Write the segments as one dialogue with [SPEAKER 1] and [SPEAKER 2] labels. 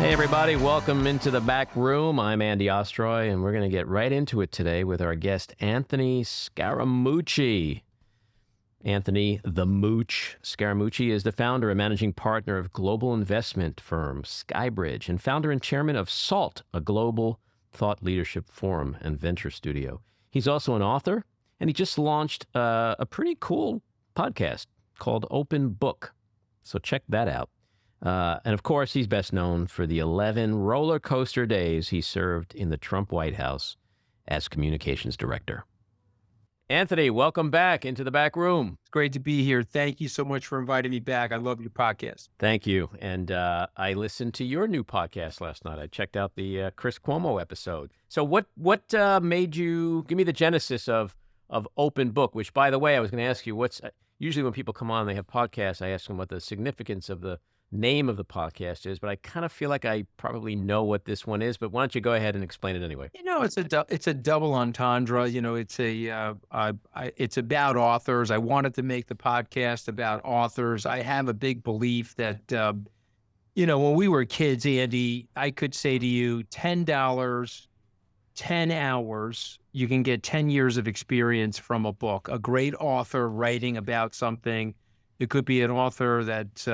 [SPEAKER 1] Hey, everybody. Welcome into the back room. I'm Andy Ostroy, and we're going to get right into it today with our guest, Anthony Scaramucci. Anthony the Mooch Scaramucci is the founder and managing partner of global investment firm SkyBridge and founder and chairman of SALT, a global thought leadership forum and venture studio. He's also an author, and he just launched a pretty cool podcast called Open Book. So check that out. And of course, he's best known for the 11 roller coaster days he served in the Trump White House as communications director. Anthony, welcome back into the back room.
[SPEAKER 2] It's great to be here. Thank you so much for inviting me back. I love your podcast.
[SPEAKER 1] Thank you. And I listened to your new podcast last night. I checked out the Chris Cuomo episode. So what made you give me the genesis of Open Book? Which, by the way, I was going to ask you, usually when people come on, they have podcasts. I ask them what the significance of the name of the podcast is, but I kind of feel like I probably know what this one is, but why don't you go ahead and explain it anyway?
[SPEAKER 2] It's a double entendre. It's about authors. I wanted to make the podcast about authors. I have a big belief that, when we were kids, Andy, I could say to you, $10, 10 hours, you can get 10 years of experience from a book. A great author writing about something. It could be an author that's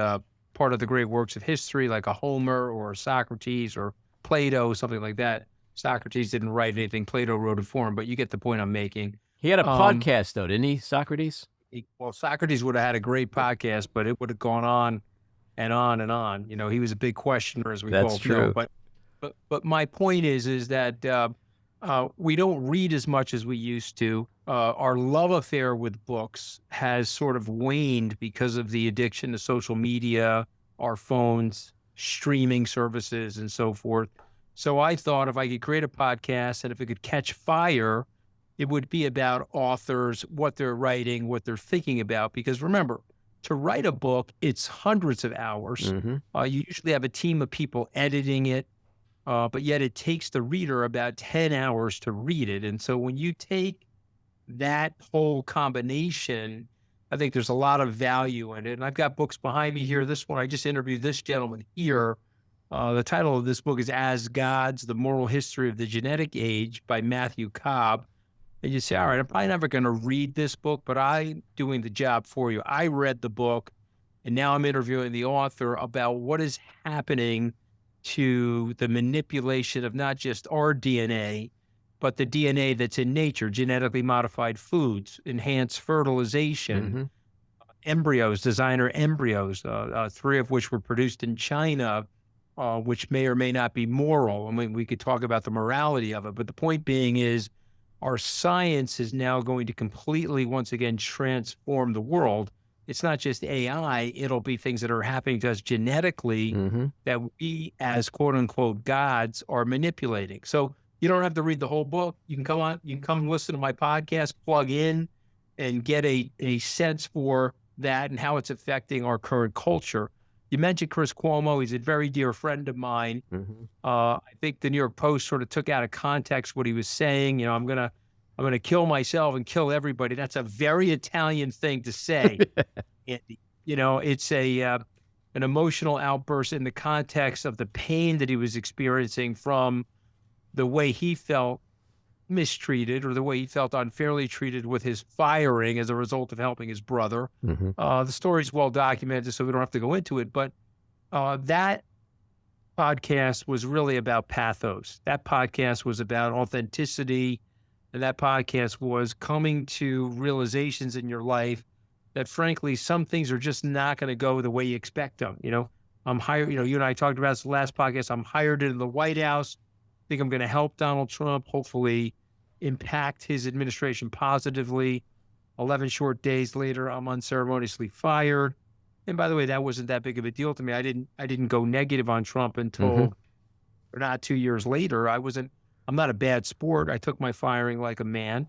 [SPEAKER 2] part of the great works of history, like a Homer or Socrates or Plato, something like that. Socrates didn't write anything. Plato wrote it for him, but you get the point I'm making.
[SPEAKER 1] He had a podcast, though, didn't he, Socrates?
[SPEAKER 2] Socrates would have had a great podcast, but it would have gone on and on and on. He was a big questioner, as we both know. But my point is that we don't read as much as we used to. Our love affair with books has sort of waned because of the addiction to social media, our phones, streaming services, and so forth. So I thought if I could create a podcast and if it could catch fire, it would be about authors, what they're writing, what they're thinking about. Because remember, to write a book, it's hundreds of hours.
[SPEAKER 1] Mm-hmm.
[SPEAKER 2] You usually have a team of people editing it, but yet it takes the reader about 10 hours to read it. And so when you take that whole combination, I think there's a lot of value in it. And I've got books behind me here. This one, I just interviewed this gentleman here. The title of this book is As Gods, The Moral History of the Genetic Age by Matthew Cobb. And you say, all right, I'm probably never going to read this book, but I'm doing the job for you. I read the book, and now I'm interviewing the author about what is happening to the manipulation of not just our DNA, but the DNA that's in nature, genetically modified foods, enhanced fertilization, embryos, designer embryos, 3 of which were produced in China, which may or may not be moral. I mean, we could talk about the morality of it, but the point being is our science is now going to completely, once again, transform the world. It's not just AI, it'll be things that are happening to us genetically that we, as quote unquote gods, are manipulating. So you don't have to read the whole book. You can come on, you can come listen to my podcast, plug in, and get a sense for that and how it's affecting our current culture. You mentioned Chris Cuomo. He's a very dear friend of mine. I think the New York Post sort of took out of context what he was saying. I'm gonna kill myself and kill everybody. That's a very Italian thing to say. Andy. It's an emotional outburst in the context of the pain that he was experiencing from the way he felt mistreated or the way he felt unfairly treated with his firing as a result of helping his brother. The story's well documented, so we don't have to go into it. But that podcast was really about pathos. That podcast was about authenticity. And that podcast was coming to realizations in your life that, frankly, some things are just not going to go the way you expect them. I'm hired, you and I talked about this last podcast. I'm hired into the White House. I think I'm going to help Donald Trump, hopefully impact his administration positively. 11 short days later, I'm unceremoniously fired. And by the way, that wasn't that big of a deal to me. I didn't go negative on Trump until or not 2 years later. I'm not a bad sport. I took my firing like a man.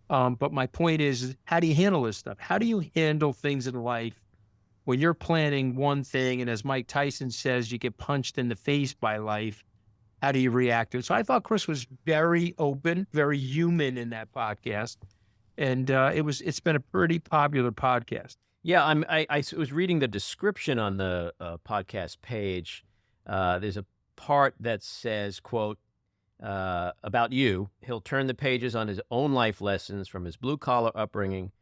[SPEAKER 2] But my point is, how do you handle this stuff? How do you handle things in life when you're planning one thing, and as Mike Tyson says, you get punched in the face by life? How do you react to it? So I thought Chris was very open, very human in that podcast. And it's been a pretty popular podcast.
[SPEAKER 1] Yeah, I was reading the description on the podcast page. There's a part that says, quote, about you, he'll turn the pages on his own life lessons from his blue-collar upbringing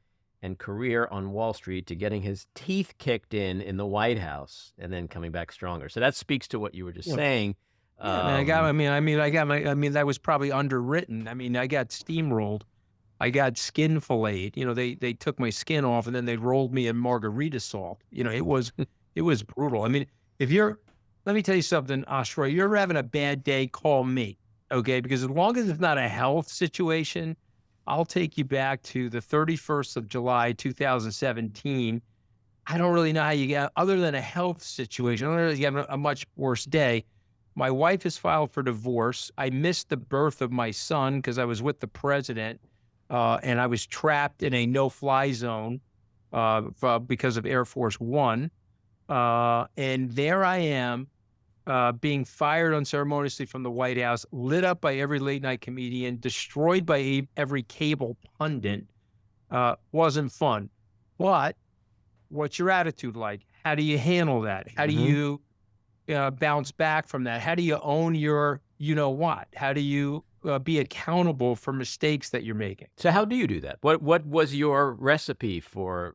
[SPEAKER 1] and career on Wall Street to getting his teeth kicked in the White House and then coming back stronger. So that speaks to what you were just saying.
[SPEAKER 2] Yeah, that was probably underwritten. I mean, I got steamrolled. I got skin filleted. You know, they took my skin off and then they rolled me in margarita salt. You know, it was brutal. I mean, let me tell you something, Ostroy, you're having a bad day, call me. Okay. Because as long as it's not a health situation, I'll take you back to the 31st of July, 2017. I don't really know how you get, other than a health situation, other than you have a much worse day. My wife has filed for divorce. I missed the birth of my son because I was with the president, and I was trapped in a no-fly zone because of Air Force One. And there I am, being fired unceremoniously from the White House, lit up by every late-night comedian, destroyed by every cable pundit. Wasn't fun. But what's your attitude like? How do you handle that? How do you bounce back from that? How do you own your you-know-what? How do you be accountable for mistakes that you're making?
[SPEAKER 1] So how do you do that? What was your recipe for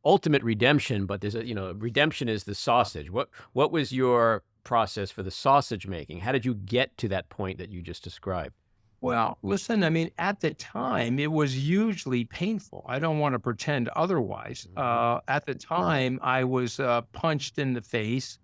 [SPEAKER 1] ultimate redemption? But there's redemption is the sausage. What was your process for the sausage making? How did you get to that point that you just described?
[SPEAKER 2] Well, listen, I mean, at the time, it was hugely painful. I don't want to pretend otherwise. At the time, I was punched in the face.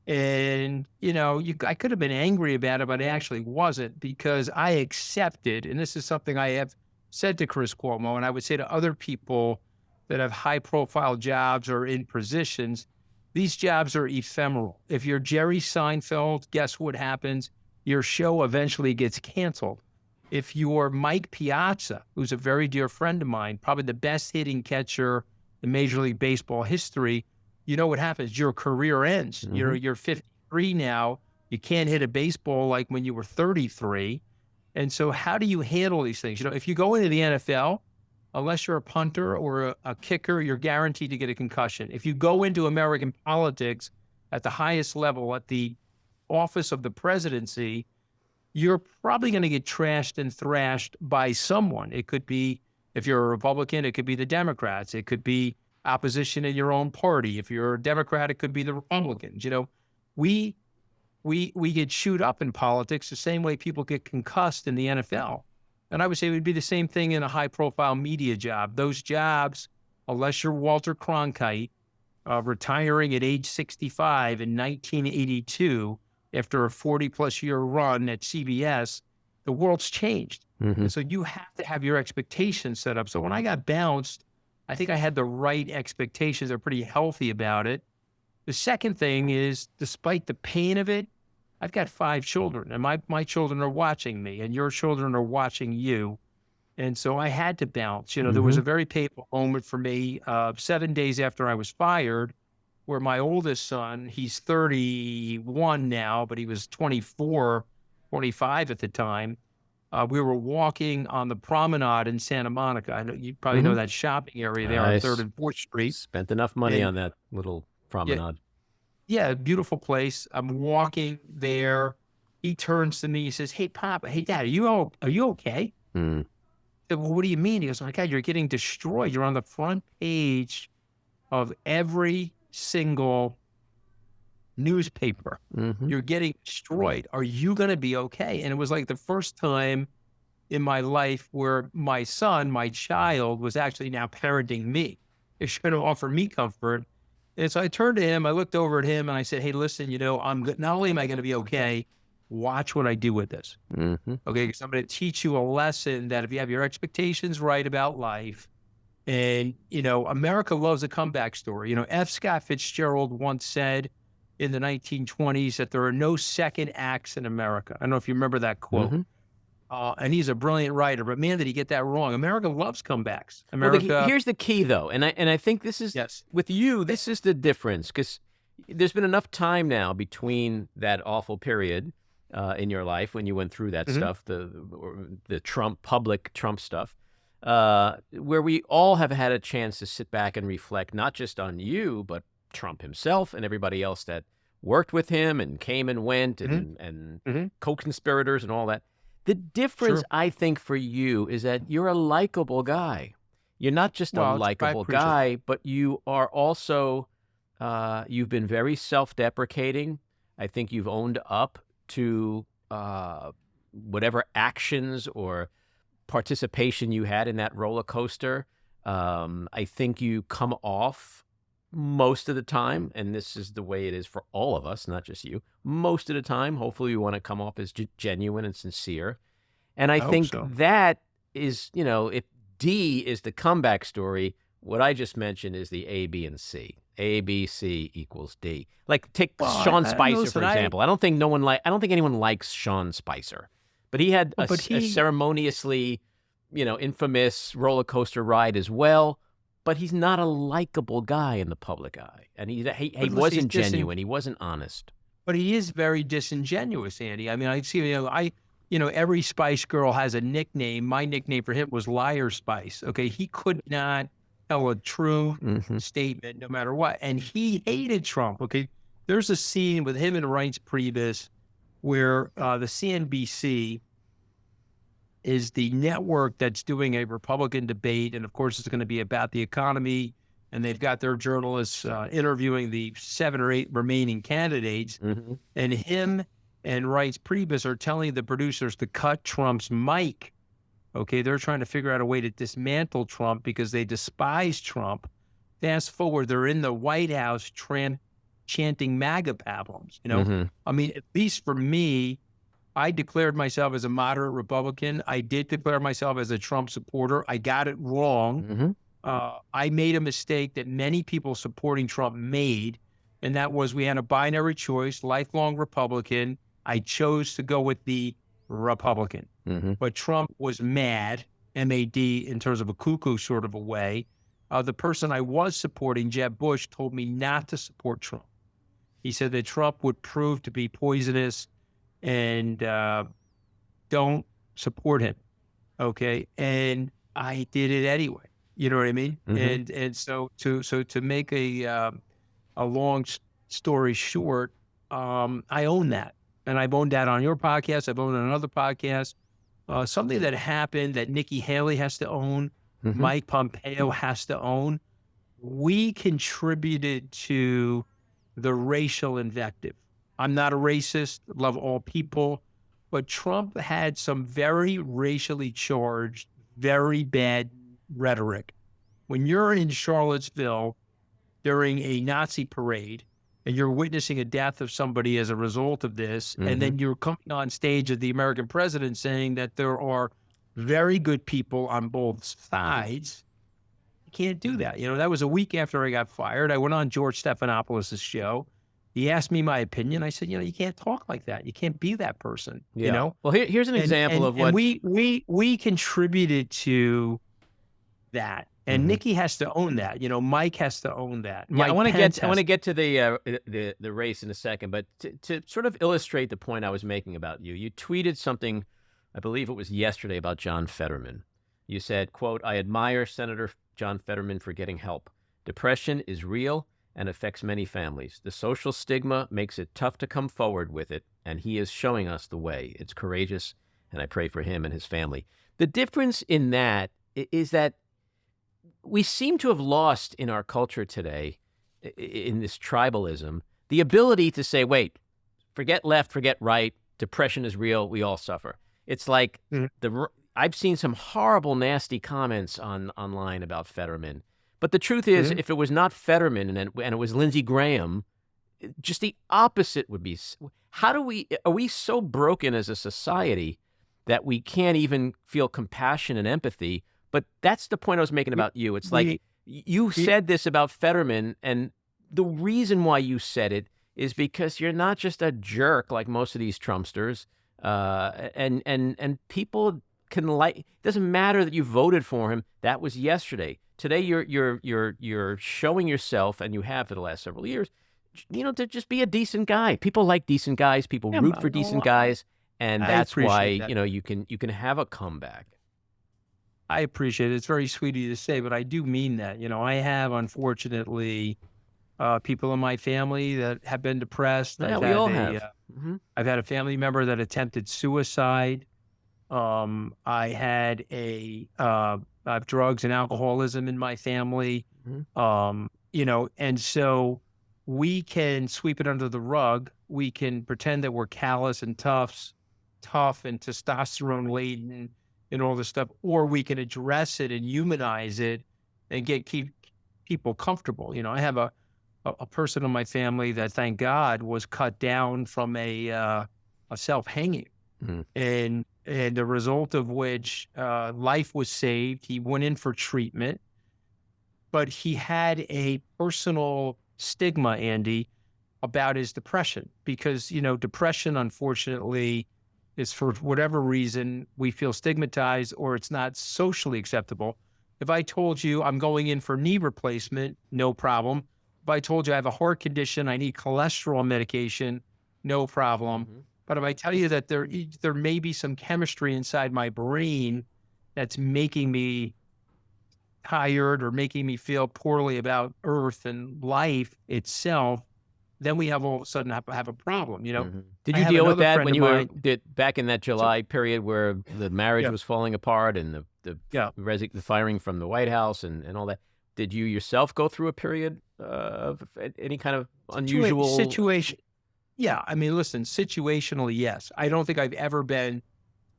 [SPEAKER 2] And, I could have been angry about it, but I actually wasn't, because I accepted, and this is something I have said to Chris Cuomo, and I would say to other people that have high-profile jobs or in positions, these jobs are ephemeral. If you're Jerry Seinfeld, guess what happens? Your show eventually gets canceled. If you're Mike Piazza, who's a very dear friend of mine, probably the best hitting catcher in Major League Baseball history, you know what happens? Your career ends. You're 53 now. You can't hit a baseball like when you were 33. And so how do you handle these things? If you go into the NFL, unless you're a punter or a kicker, you're guaranteed to get a concussion. If you go into American politics at the highest level, at the office of the presidency, you're probably going to get trashed and thrashed by someone. It could be, if you're a Republican, it could be the Democrats. It could be opposition in your own party. If you're a Democrat, it could be the Republicans. We get chewed up in politics the same way people get concussed in the NFL. And I would say it would be the same thing in a high-profile media job. Those jobs, unless you're Walter Cronkite, retiring at age 65 in 1982 after a 40-plus year run at CBS, the world's changed. And so you have to have your expectations set up. So when I got bounced, I think I had the right expectations. They're pretty healthy about it. The second thing is, despite the pain of it, I've got 5 children, and my children are watching me, and your children are watching you. And so I had to bounce. There was a very painful moment for me 7 days after I was fired, where my oldest son, he's 31 now, but he was 24, 25 at the time. We were walking on the promenade in Santa Monica. I know you probably know that shopping area there on 3rd and 4th Street.
[SPEAKER 1] Spent enough money on that little promenade.
[SPEAKER 2] Yeah, beautiful place. I'm walking there. He turns to me. He says, "Hey, Papa, hey, Dad, are you okay?" I said, "Well, what do you mean?" He goes, "Oh my God, you're getting destroyed. You're on the front page of every single newspaper. You're getting destroyed. Are you going to be okay?" And it was like the first time in my life where my son, my child, was actually now parenting me. It's trying to offer me comfort. And so I turned to him, I looked over at him, and I said, "Hey, listen, I'm good. Not only am I going to be okay, watch what I do with this. Okay, because I'm going to teach you a lesson that if you have your expectations right about life, and, America loves a comeback story. F. Scott Fitzgerald once said in the 1920s that there are no second acts in America. I don't know if you remember that quote. And he's a brilliant writer, but man, did he get that wrong. America loves comebacks.
[SPEAKER 1] Here's the key, though, and I think this is, with you, this is the difference, because there's been enough time now between that awful period in your life when you went through that stuff, the public Trump stuff, where we all have had a chance to sit back and reflect, not just on you, but Trump himself and everybody else that worked with him and came and went
[SPEAKER 2] Mhm.
[SPEAKER 1] and
[SPEAKER 2] Mhm.
[SPEAKER 1] co-conspirators and all that. The difference,
[SPEAKER 2] Sure.
[SPEAKER 1] I think, for you is that you're a likable guy. You're not just a
[SPEAKER 2] I
[SPEAKER 1] likable
[SPEAKER 2] appreciate that.
[SPEAKER 1] guy, but you are also, you've been very self-deprecating. I think you've owned up to whatever actions or participation you had in that roller coaster. I think you come off most of the time, and this is the way it is for all of us, not just you. Most of the time, hopefully, you want to come off as genuine and sincere. And I
[SPEAKER 2] I hope
[SPEAKER 1] think
[SPEAKER 2] so.
[SPEAKER 1] that is, if D is the comeback story, what I just mentioned is the A, B, and C. A, B, C equals D. Like take
[SPEAKER 2] Well,
[SPEAKER 1] Sean Spicer, for
[SPEAKER 2] listen,
[SPEAKER 1] example. I don't think anyone likes Sean Spicer, but he had
[SPEAKER 2] but
[SPEAKER 1] a
[SPEAKER 2] he,
[SPEAKER 1] ceremoniously, infamous roller coaster ride as well. But he's not a likable guy in the public eye, and he
[SPEAKER 2] but listen,
[SPEAKER 1] wasn't genuine. He wasn't honest.
[SPEAKER 2] but he is very disingenuous, Andy. I mean, I see, every Spice Girl has a nickname. My nickname for him was Liar Spice. Okay. He could not tell a true
[SPEAKER 1] Hmm.
[SPEAKER 2] statement no matter what. And he hated Trump. Okay. There's a scene with him and Reince Priebus where the CNBC is the network that's doing a Republican debate. And of course, it's going to be about the economy. And they've got their journalists interviewing the 7 or 8 remaining candidates.
[SPEAKER 1] Hmm.
[SPEAKER 2] And him and Reince Priebus are telling the producers to cut Trump's mic. Okay, they're trying to figure out a way to dismantle Trump because they despise Trump. Fast forward, they're in the White House chanting MAGA pablums.
[SPEAKER 1] Hmm.
[SPEAKER 2] I mean, at least for me, I declared myself as a moderate Republican. I did declare myself as a Trump supporter. I got it wrong.
[SPEAKER 1] Hmm.
[SPEAKER 2] I made a mistake that many people supporting Trump made, and that was we had a binary choice, lifelong Republican. I chose to go with the Republican.
[SPEAKER 1] Hmm.
[SPEAKER 2] But Trump was mad, M-A-D, in terms of a cuckoo sort of a way. The person I was supporting, Jeb Bush, told me not to support Trump. He said that Trump would prove to be poisonous and don't support him. Okay. And I did it anyway. You know what I mean?
[SPEAKER 1] Hmm.
[SPEAKER 2] And so to make a long story short, I own that. And I've owned that on your podcast. I've owned it on another podcast. Something that happened that Nikki Haley has to own,
[SPEAKER 1] Hmm.
[SPEAKER 2] Mike Pompeo has to own. We contributed to the racial invective. I'm not a racist, love all people, but Trump had some very racially charged, very bad rhetoric. When you're in Charlottesville during a Nazi parade and you're witnessing a death of somebody as a result of this, and then you're coming on stage as the American president saying that there are very good people on both sides, you can't do that. That was a week after I got fired. I went on George Stephanopoulos' show. He asked me my opinion. I said, you can't talk like that. You can't be that person,
[SPEAKER 1] Yeah. Well, here's an example of
[SPEAKER 2] and
[SPEAKER 1] what.
[SPEAKER 2] we contributed to that. And
[SPEAKER 1] Mhm.
[SPEAKER 2] Nikki has to own that. Mike has to own that.
[SPEAKER 1] Yeah, I
[SPEAKER 2] Mike
[SPEAKER 1] want to
[SPEAKER 2] Pence
[SPEAKER 1] get I want
[SPEAKER 2] has
[SPEAKER 1] to get to the race in a second, but to sort of illustrate the point I was making about you, you tweeted something, I believe it was yesterday, about John Fetterman. You said, quote, "I admire Senator John Fetterman for getting help. Depression is real and affects many families. The social stigma makes it tough to come forward with it, and he is showing us the way. It's courageous, and I pray for him and his family." The difference in that is that we seem to have lost in our culture today, in this tribalism, the ability to say, wait, forget left, forget right. Depression is real. We all suffer. It's like
[SPEAKER 2] Mhm.
[SPEAKER 1] I've seen some horrible, nasty comments online about Fetterman. But the truth is,
[SPEAKER 2] Mhm.
[SPEAKER 1] if it was not Fetterman and it was Lindsey Graham, just the opposite would be. Are we so broken as a society that we can't even feel compassion and empathy? But that's the point I was making
[SPEAKER 2] We,
[SPEAKER 1] about you. It's like
[SPEAKER 2] we,
[SPEAKER 1] you
[SPEAKER 2] we,
[SPEAKER 1] said this about Fetterman, and the reason why you said it is because you're not just a jerk like most of these Trumpsters, and people can like. It doesn't matter that you voted for him. That was yesterday. Today you're showing yourself, and you have for the last several years, to just be a decent guy. People like decent guys. People
[SPEAKER 2] yeah,
[SPEAKER 1] root for decent guys, and
[SPEAKER 2] I
[SPEAKER 1] that's why
[SPEAKER 2] appreciate that.
[SPEAKER 1] you can have a comeback.
[SPEAKER 2] I appreciate it. It's very sweet of you to say, but I do mean that. I have, unfortunately, people in my family that have been depressed.
[SPEAKER 1] Yeah, we all have.
[SPEAKER 2] I've had a family member that attempted suicide. I have drugs and alcoholism in my family. And so we can sweep it under the rug. We can pretend that we're callous and tough and testosterone laden and all this stuff, or we can address it and humanize it and keep people comfortable. I have a person in my family that, thank God, was cut down from a self-hanging, and the result of which life was saved. He went in for treatment, but he had a personal stigma, Andy, about his depression, because depression, unfortunately, is, for whatever reason, we feel stigmatized, or it's not socially acceptable. If I told you I'm going in for knee replacement, no problem. If I told you I have a heart condition, I need cholesterol medication, no problem. But if I tell you that there may be some chemistry inside my brain that's making me tired or making me feel poorly about Earth and life itself, then we all of a sudden have a problem.
[SPEAKER 1] Did you deal with that when you were back in that July period where the marriage was falling apart and the firing from the White House and all that? Did you yourself go through a period of any kind of unusual
[SPEAKER 2] situation? Yeah. I mean, listen, situationally, yes. I don't think I've ever been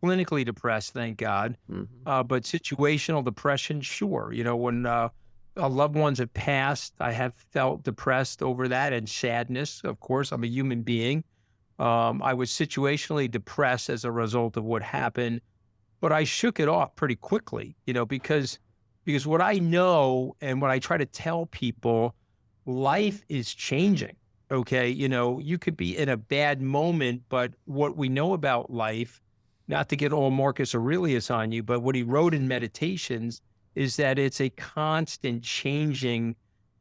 [SPEAKER 2] clinically depressed, thank God. But situational depression, sure. When loved ones have passed, I have felt depressed over that, and sadness. Of course, I'm a human being. I was situationally depressed as a result of what happened, but I shook it off pretty quickly, because what I know and what I try to tell people, life is changing. Okay. You could be in a bad moment, but what we know about life, not to get all Marcus Aurelius on you, but what he wrote in Meditations is that it's a constant changing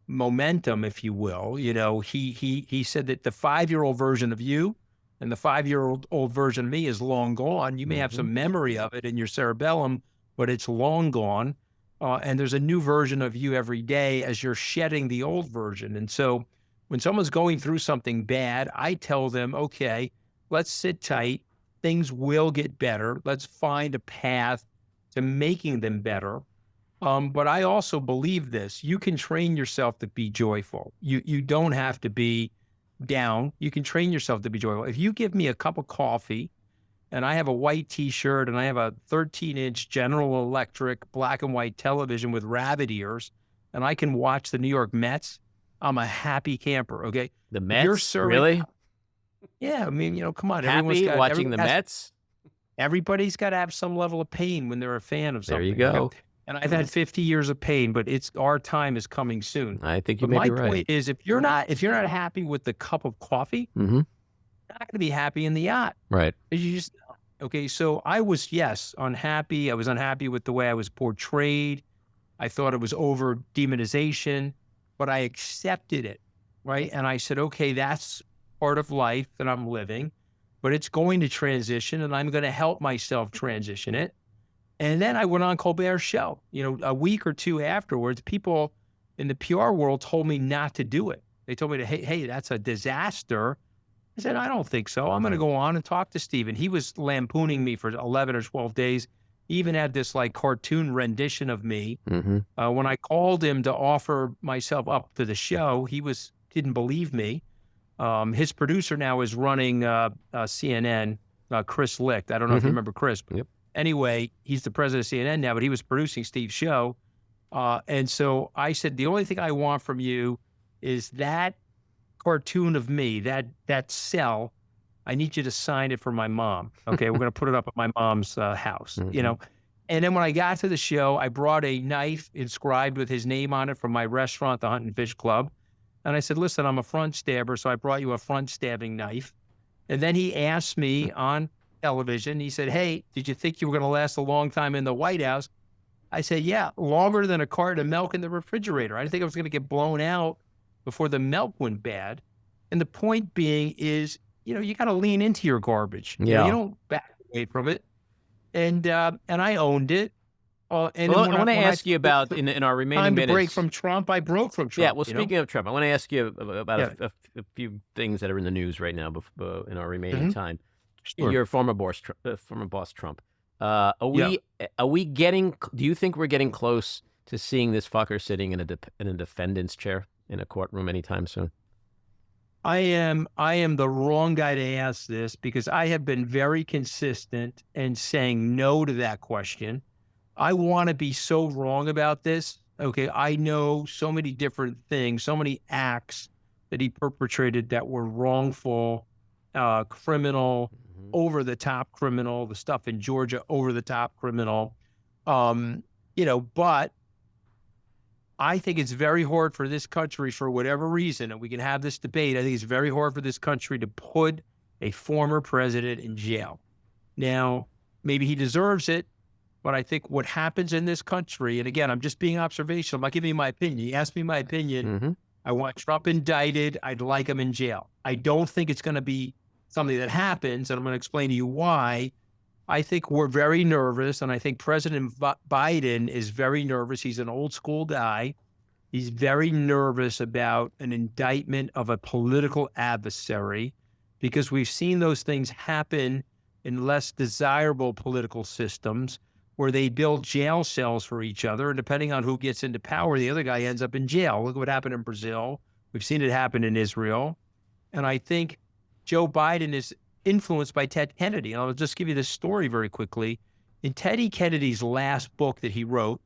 [SPEAKER 2] momentum, if you will. He said that the 5-year-old version of you and the 5-year-old version of me is long gone. You may have some memory of it in your cerebellum, but it's long gone. And there's a new version of you every day as you're shedding the old version. And so when someone's going through something bad, I tell them, okay, let's sit tight. Things will get better. Let's find a path to making them better. But I also believe this. You can train yourself to be joyful. You don't have to be down. You can train yourself to be joyful. If you give me a cup of coffee and I have a white T-shirt and I have a 13-inch General Electric black and white television with rabbit ears, and I can watch the New York Mets, I'm a happy camper, okay?
[SPEAKER 1] The Mets? Really?
[SPEAKER 2] Yeah, I mean, come on.
[SPEAKER 1] Happy watching the Mets?
[SPEAKER 2] Everybody's got to have some level of pain when they're a fan of something.
[SPEAKER 1] There you go.
[SPEAKER 2] Okay? And I've had 50 years of pain, but our time is coming soon.
[SPEAKER 1] I think you may be right.
[SPEAKER 2] My point is, if you're not happy with the cup of coffee, you're not going to be happy in the yacht.
[SPEAKER 1] Right.
[SPEAKER 2] Okay. So I was, unhappy. I was unhappy with the way I was portrayed. I thought it was over demonization, but I accepted it. Right. And I said, okay, that's part of life that I'm living, but it's going to transition and I'm going to help myself transition it. And then I went on Colbert's show. A week or two afterwards, people in the PR world told me not to do it. They told me hey, that's a disaster. I said, I don't think so. I'm going to go on and talk to Stephen. He was lampooning me for 11 or 12 days. He even had this cartoon rendition of me. When I called him to offer myself up to the show, he didn't believe me. His producer now is running CNN, Chris Licht. I don't know if you remember Chris.
[SPEAKER 1] Yep.
[SPEAKER 2] Anyway, he's the president of CNN now, but he was producing Steve's show. And so I said, the only thing I want from you is that cartoon of me, that cell. I need you to sign it for my mom. Okay, we're going to put it up at my mom's house, And then when I got to the show, I brought a knife inscribed with his name on it from my restaurant, the Hunt and Fish Club. And I said, listen, I'm a front stabber, so I brought you a front stabbing knife. And then he asked me on television, he said, hey, did you think you were going to last a long time in the White House? I said, yeah, longer than a carton of milk in the refrigerator. I didn't think I was going to get blown out before the milk went bad. And the point being is, you got to lean into your garbage.
[SPEAKER 1] Yeah.
[SPEAKER 2] You don't back away from it. And I owned it. And
[SPEAKER 1] Well,
[SPEAKER 2] then
[SPEAKER 1] I want to
[SPEAKER 2] when I
[SPEAKER 1] ask you about in our remaining
[SPEAKER 2] time to break
[SPEAKER 1] minutes.
[SPEAKER 2] from Trump, I broke from
[SPEAKER 1] Yeah,
[SPEAKER 2] Trump.
[SPEAKER 1] well, speaking of Trump, I want to ask you about
[SPEAKER 2] Yeah.
[SPEAKER 1] a few things that are in the news right now in our remaining
[SPEAKER 2] Mhm.
[SPEAKER 1] time.
[SPEAKER 2] Sure.
[SPEAKER 1] Your former boss Trump. Are
[SPEAKER 2] Yeah.
[SPEAKER 1] we getting? Do you think we're getting close to seeing this fucker sitting in a defendant's chair in a courtroom anytime soon?
[SPEAKER 2] I am the wrong guy to ask this because I have been very consistent in saying no to that question. I want to be so wrong about this. Okay, I know so many different things, so many acts that he perpetrated that were wrongful, criminal,
[SPEAKER 1] Mhm.
[SPEAKER 2] over the top criminal, the stuff in Georgia, over the top criminal. But I think it's very hard for this country, for whatever reason, and we can have this debate. I think it's very hard for this country to put a former president in jail. Now, maybe he deserves it, but I think what happens in this country, and again, I'm just being observational. I'm not giving you my opinion. You asked me my opinion.
[SPEAKER 1] Mhm.
[SPEAKER 2] I want Trump indicted. I'd like him in jail. I don't think it's going to be something that happens, and I'm going to explain to you why. I think we're very nervous, and I think President Biden is very nervous. He's an old school guy. He's very nervous about an indictment of a political adversary because we've seen those things happen in less desirable political systems where they build jail cells for each other. And depending on who gets into power, the other guy ends up in jail. Look at what happened in Brazil. We've seen it happen in Israel. And I think Joe Biden is influenced by Ted Kennedy. And I'll just give you this story very quickly. In Teddy Kennedy's last book that he wrote,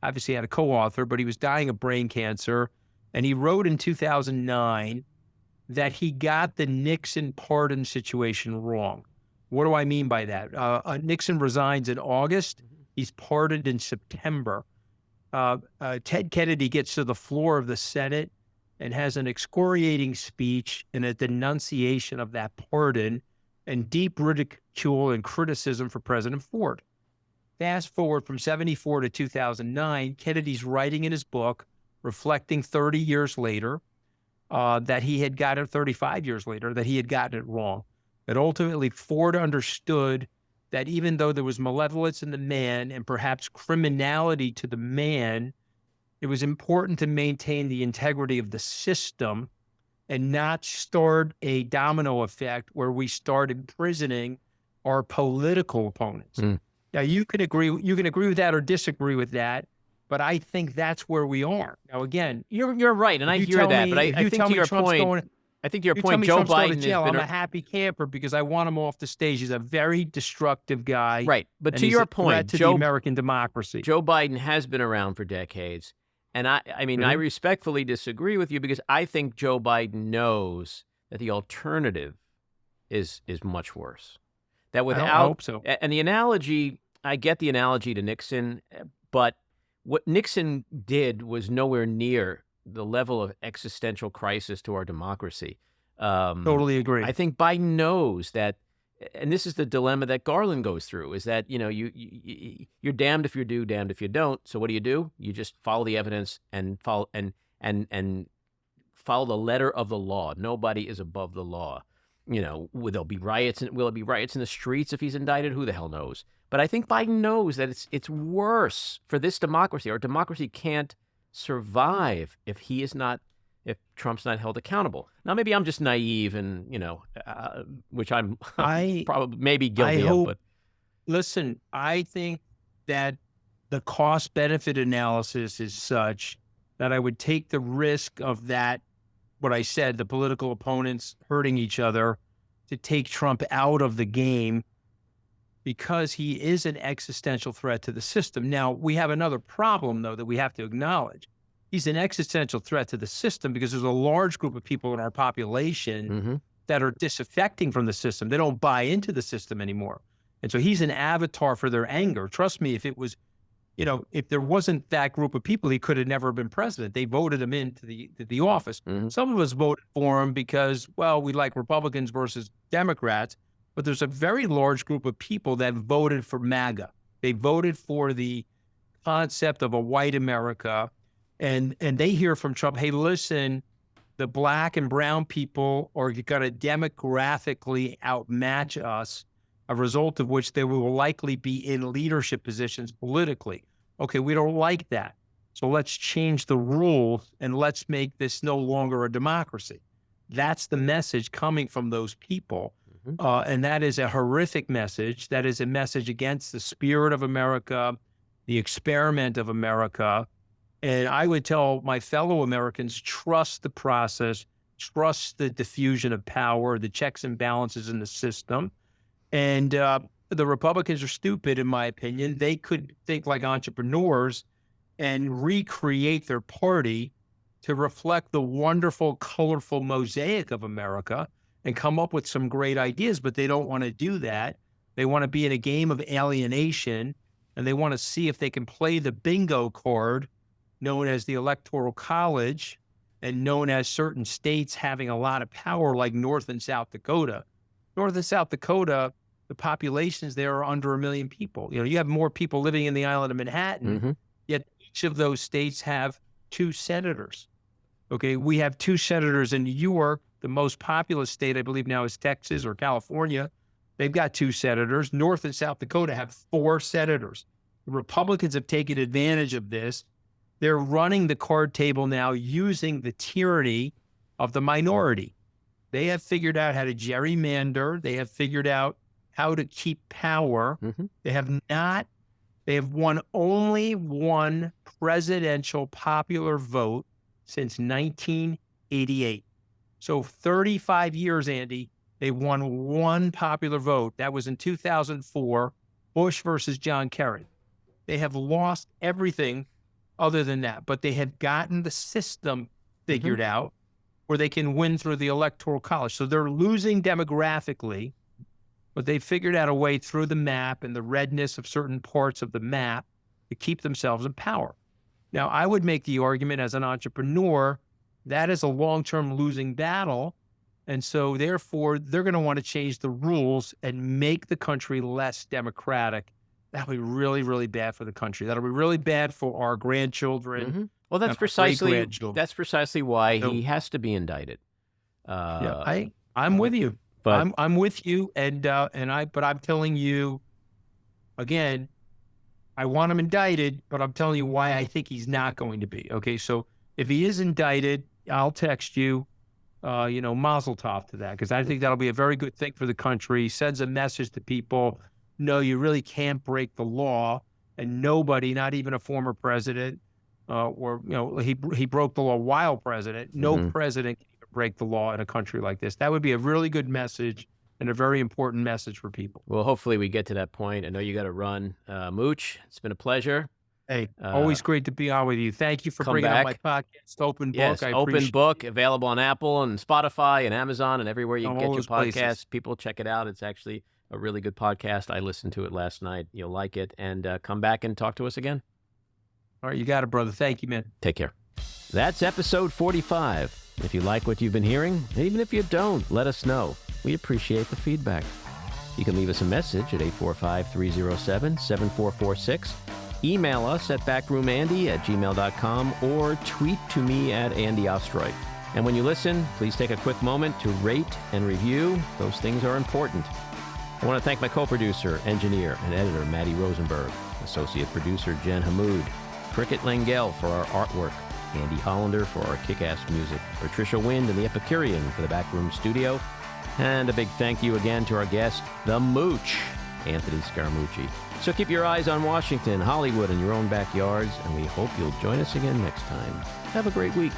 [SPEAKER 2] obviously had a co-author, but he was dying of brain cancer. And he wrote in 2009 that he got the Nixon pardon situation wrong. What do I mean by that? Nixon resigns in August. He's pardoned in September. Ted Kennedy gets to the floor of the Senate and has an excoriating speech and a denunciation of that pardon and deep ridicule and criticism for President Ford. Fast forward from 74 to 2009, Kennedy's writing in his book, reflecting 30 years later, that he had gotten 35 years later, that he had gotten it wrong. That ultimately Ford understood that even though there was malevolence in the man and perhaps criminality to the man, it was important to maintain the integrity of the system and not start a domino effect where we start imprisoning our political opponents. Now, you can agree with that or disagree with that, but I think that's where we are. Now, again,
[SPEAKER 1] You're right, and I hear that, but I think to your point, Joe Biden has been
[SPEAKER 2] I'm a happy camper because I want him off the stage. He's a very destructive guy.
[SPEAKER 1] right. But
[SPEAKER 2] and
[SPEAKER 1] to
[SPEAKER 2] he's
[SPEAKER 1] your
[SPEAKER 2] a
[SPEAKER 1] point,
[SPEAKER 2] threat to the American democracy.
[SPEAKER 1] Joe Biden has been around for decades, and I mean, I respectfully disagree with you because I think Joe Biden knows that the alternative is much worse. That without,
[SPEAKER 2] I hope so.
[SPEAKER 1] And the analogy, I get the analogy to Nixon, but what Nixon did was nowhere near the level of existential crisis to our democracy.
[SPEAKER 2] Totally agree.
[SPEAKER 1] I think Biden knows that, and this is the dilemma that Garland goes through, is that, you're damned if you do, damned if you don't. So what do? You just follow the evidence and follow follow the letter of the law. Nobody is above the law. Will there be riots? Will it be riots in the streets if he's indicted? Who the hell knows? But I think Biden knows that it's worse for this democracy. Our democracy can't survive if Trump's not held accountable. Now, maybe I'm just naive and, which I'm probably maybe guilty of. But
[SPEAKER 2] listen, I think that the cost benefit analysis is such that I would take the risk of that, what I said, the political opponents hurting each other, to take Trump out of the game because he is an existential threat to the system. Now, we have another problem, though, that we have to acknowledge. He's an existential threat to the system because there's a large group of people in our population that are disaffecting from the system. They don't buy into the system anymore. And so he's an avatar for their anger. Trust me, if it was, if there wasn't that group of people, he could have never been president. They voted him into the office. Some of us voted for him because, well, we like Republicans versus Democrats, but there's a very large group of people that voted for MAGA. They voted for the concept of a white America. And they hear from Trump, hey, listen, the black and brown people are going to demographically outmatch us, a result of which they will likely be in leadership positions politically. Okay, we don't like that. So let's change the rules and let's make this no longer a democracy. That's the message coming from those people. And that is a horrific message. That is a message against the spirit of America, the experiment of America. And I would tell my fellow Americans, trust the process, trust the diffusion of power, the checks and balances in the system. And the Republicans are stupid, in my opinion. They could think like entrepreneurs and recreate their party to reflect the wonderful, colorful mosaic of America and come up with some great ideas, but they don't want to do that. They want to be in a game of alienation, and they want to see if they can play the bingo card known as the Electoral College and known as certain states having a lot of power like North and South Dakota. North and South Dakota, the populations there are under 1 million people. You know, you have more people living in the island of Manhattan, yet each of those states have 2 senators. Okay, we have 2 senators in New York. The most populous state, I believe now, is Texas or California. They've got 2 senators. North and South Dakota have 4 senators. The Republicans have taken advantage of this. They're running the card table now using the tyranny of the minority. They have figured out how to gerrymander. They have figured out how to keep power. They have won only one presidential popular vote since 1988. So 35 years, Andy, they won one popular vote. That was in 2004, Bush versus John Kerry. They have lost everything other than that, but they have gotten the system figured out where they can win through the Electoral College. So they're losing demographically, but they figured out a way through the map and the redness of certain parts of the map to keep themselves in power. Now, I would make the argument as an entrepreneur, that is a long-term losing battle. And so therefore, they're going to want to change the rules and make the country less democratic. That'll be really, really bad for the country. That'll be really bad for our grandchildren.
[SPEAKER 1] Well, that's precisely why he has to be indicted.
[SPEAKER 2] I'm with you. But I'm with you, but I'm telling you, again, I want him indicted, but I'm telling you why I think he's not going to be. Okay, so if he is indicted, I'll text you, mazel tov to that, because I think that'll be a very good thing for the country. Sends a message to people, no, you really can't break the law, and nobody, not even a former president, he broke the law while president. No president can even break the law in a country like this. That would be a really good message and a very important message for people.
[SPEAKER 1] Well, hopefully we get to that point. I know you got to run. Mooch, it's been a pleasure.
[SPEAKER 2] Hey, always great to be on with you. Thank you for bringing on my podcast, Open Book.
[SPEAKER 1] Yes, Open Book, available on Apple and Spotify and Amazon and everywhere you can get your podcasts. Places. People, check it out. It's actually a really good podcast. I listened to it last night. You'll like it. And come back and talk to us again.
[SPEAKER 2] All right, you got it, brother. Thank you, man.
[SPEAKER 1] Take care. That's episode 45. If you like what you've been hearing, and even if you don't, let us know. We appreciate the feedback. You can leave us a message at 845-307-7446. Email us at backroomandy@gmail.com or tweet to me at Andy Ostroy. And when you listen, please take a quick moment to rate and review. Those things are important. I want to thank my co-producer, engineer, and editor, Maddie Rosenberg, associate producer, Jen Hammoud, Cricket Langell for our artwork, Andy Hollander for our kick-ass music, Patricia Wind and the Epicurean for the Backroom Studio, and a big thank you again to our guest, the Mooch, Anthony Scaramucci. So keep your eyes on Washington, Hollywood, and your own backyards, and we hope you'll join us again next time. Have a great week.